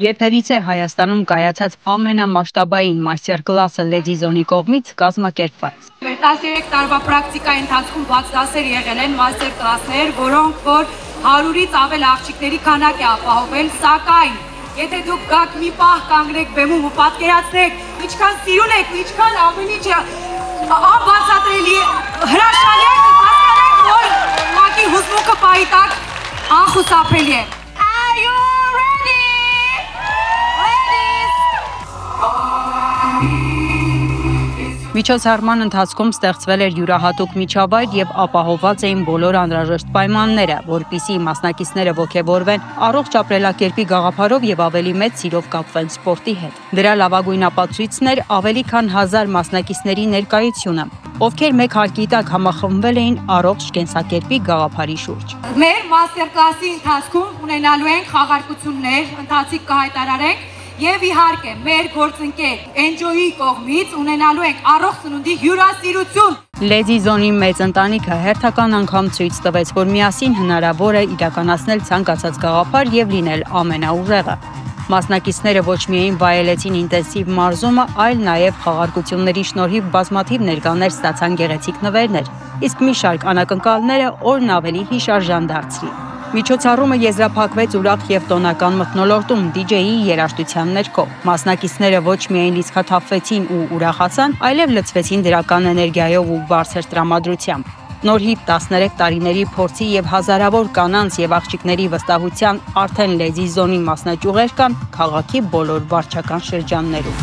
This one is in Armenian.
Երբևիցե Հայաստանում կայացած ամենամասշտաբային մաստեր-կլասը Լեդի Զոնի կողմից կազմակերպված։ 13 տարվա պրակտիկայի ընթացքում բաց դասեր եղել են մաստեր-կլասներ, որոնք որ 100-ից ավել աղջիկների քանակ է ապահովել, սակայն եթե դուք գաք մի պահ կանգնեք բեմում ու պատկերացնեք, ինչքան սիրուն եք, ինչքան ամեն ինչը անբացատրելի է, հրաշալի է, հասկանեք, որ ուղղակի հուզմունքը պահի տակ անխուսափելի է։ Միջոցառման ընթացքում ստեղծվել էր յուրահատուկ միջավայր եւ ապահովված էին բոլոր անհրաժեշտ պայմանները, որպիսի մասնակիցները ոգևորվեն առողջ ապրելակերպի գաղափարով եւ ավելի մեծ սիրով կապվեն սպորտի հետ։ Դրա լավագույն ապացույցն էր ավելի քան 1000 մասնակիցների ներկայությունը, ովքեր մեկ հարկի տակ համախմբվել էին առողջ կենսակերպի գաղափարի շուրջ։ Մեր մաստեր-կլասի ընթացքում ունենալու ենք խաղարկություններ, ընթացիկ կհայտարարենք Եվ իհարկե, մեր գործընկեր Enjoy-ի կողմից ունենալու ենք առողջ սնունդի հյուրասիրություն։ Լեդի Զոնի մեծ ընտանիքը հերթական անգամ ցույց տվեց, որ միասին հնարավոր է իրականացնել ցանկացած գաղափար եւ լինել ամենաուժեղը։ Մասնակիցները ոչ միայն վայելեցին ինտենսիվ մարզումը, այլ նաեւ խաղարկությունների շնորհիվ բազմաթիվ ներկաներ ստացան գեղեցիկ նվերներ, իսկ մի շարք անակնկալները օրն ավելի հիշարժան դարձրի։ Միջոցառումը եզրափակվեց ուրախ եւ տոնական մթնոլորտում DJ-ի երաժշտության ներքո։ Մասնակիցները ոչ միայն լիցքաթափվեցին ու ուրախացան, այլև լցվեցին դրական էներգիայով ու բարձր տրամադրությամբ։ Նորհիվ 13 տարիների փորձի եւ հազարավոր կանանց եւ աղջիկների վստահության արդեն Լեդի Զոնի մասնաճյուղեր կան քաղաքի բոլոր վարչական շրջաններում։